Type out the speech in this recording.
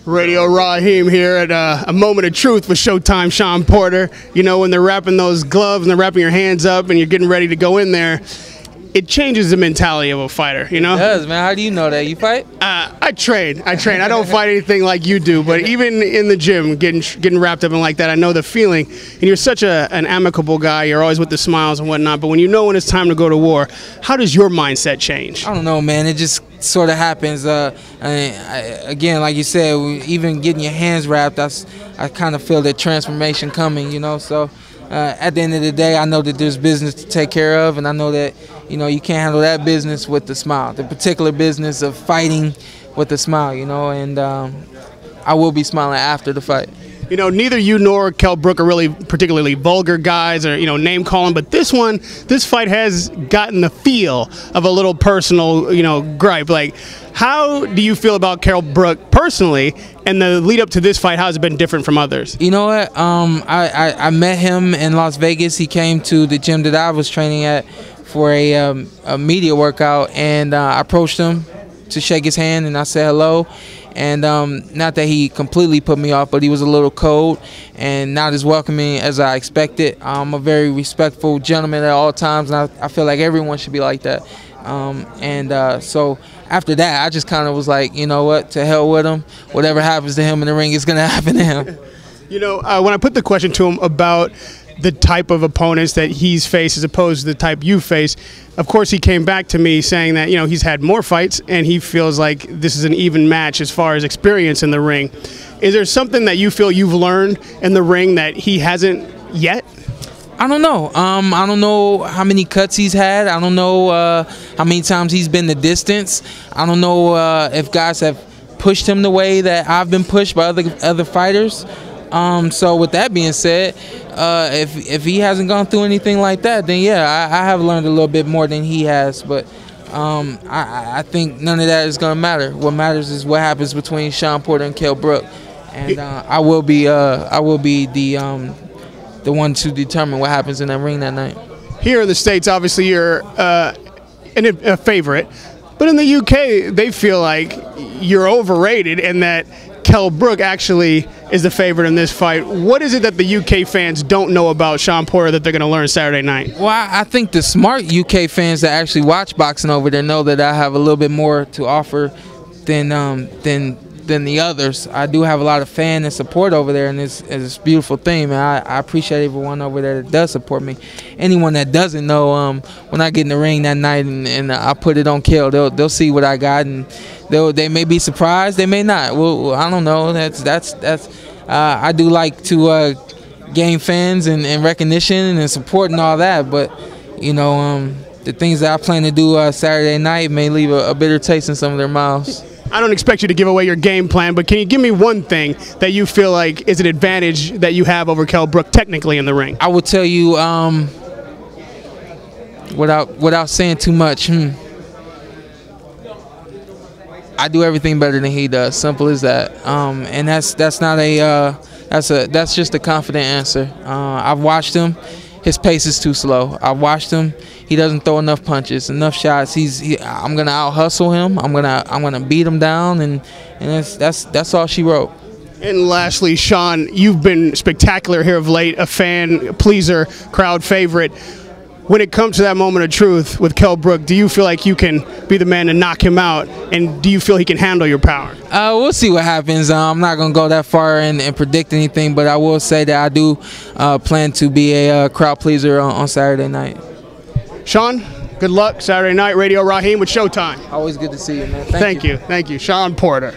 Radio Raheem here at a moment of truth with Showtime Shawn Porter. You know, when they're wrapping those gloves and they're wrapping your hands up and you're getting ready to go in there, it changes the mentality of a fighter, you know? It does, man. How do you know that? You fight? I train. I don't fight anything like you do, but even in the gym, getting wrapped up in like that, I know the feeling. And you're such an amicable guy. You're always with the smiles and whatnot. But when you know when it's time to go to war, how does your mindset change? I don't know, man. It just sort of happens. Again, like you said, even getting your hands wrapped, I kind of feel that transformation coming, you know. So at the end of the day, I know that there's business to take care of, and I know that, you know, you can't handle that business with the smile, the particular business of fighting with a smile, you know, and I will be smiling after the fight. You know, neither you nor Kell Brook are really particularly vulgar guys or, you know, name calling, but this fight has gotten the feel of a little personal, you know, gripe. Like, how do you feel about Kell Brook personally, and the lead up to this fight, how has it been different from others? You know what, I met him in Las Vegas. He came to the gym that I was training at for a media workout, and I approached him to shake his hand, and I said hello. And not that he completely put me off, but he was a little cold and not as welcoming as I expected. I'm a very respectful gentleman at all times, and I feel like everyone should be like that. So after that, I just kind of was like, you know what, to hell with him. Whatever happens to him in the ring is going to happen to him. You know, when I put the question to him about the type of opponents that he's faced as opposed to the type you face, of course he came back to me saying that, you know, he's had more fights and he feels like this is an even match as far as experience in the ring. Is there something that you feel you've learned in the ring that he hasn't yet? I don't know. I don't know how many cuts he's had. I don't know how many times he's been the distance. I don't know if guys have pushed him the way that I've been pushed by other fighters. So with that being said, if he hasn't gone through anything like that, then yeah, I have learned a little bit more than he has. But I think none of that is going to matter. What matters is what happens between Shawn Porter and Kell Brook, and I will be the one to determine what happens in that ring that night. Here in the States, obviously you're a favorite, but in the UK, they feel like you're overrated and that Kell Brook actually is the favorite in this fight. What is it that the UK fans don't know about Shawn Porter that they're going to learn Saturday night? Well, I think the smart UK fans that actually watch boxing over there know that I have a little bit more to offer than the others. I do have a lot of fan and support over there, and it's a beautiful thing, man. I appreciate everyone over there that does support me. Anyone that doesn't know, when I get in the ring that night and I put it on Kell, they'll see what I got, and they may be surprised, they may not. Well, I don't know. I do like to gain fans and recognition and support and all that, but you know, the things that I plan to do Saturday night may leave a bitter taste in some of their mouths. I don't expect you to give away your game plan, but can you give me one thing that you feel like is an advantage that you have over Kell Brook technically in the ring? I would tell you, without saying too much, I do everything better than he does. Simple as that. And that's just a confident answer. I've watched him. His pace is too slow. I've watched him. He doesn't throw enough punches, enough shots. I'm gonna out hustle him. I'm gonna beat him down, and that's all she wrote. And lastly, Shawn, you've been spectacular here of late, a fan pleaser, crowd favorite. When it comes to that moment of truth with Kell Brook, do you feel like you can be the man to knock him out, and do you feel he can handle your power? We'll see what happens. I'm not going to go that far and predict anything, but I will say that I do plan to be a crowd pleaser on Saturday night. Shawn, good luck Saturday night. Radio Raheem with Showtime. Always good to see you, man. Thank you. Thank you. Shawn Porter.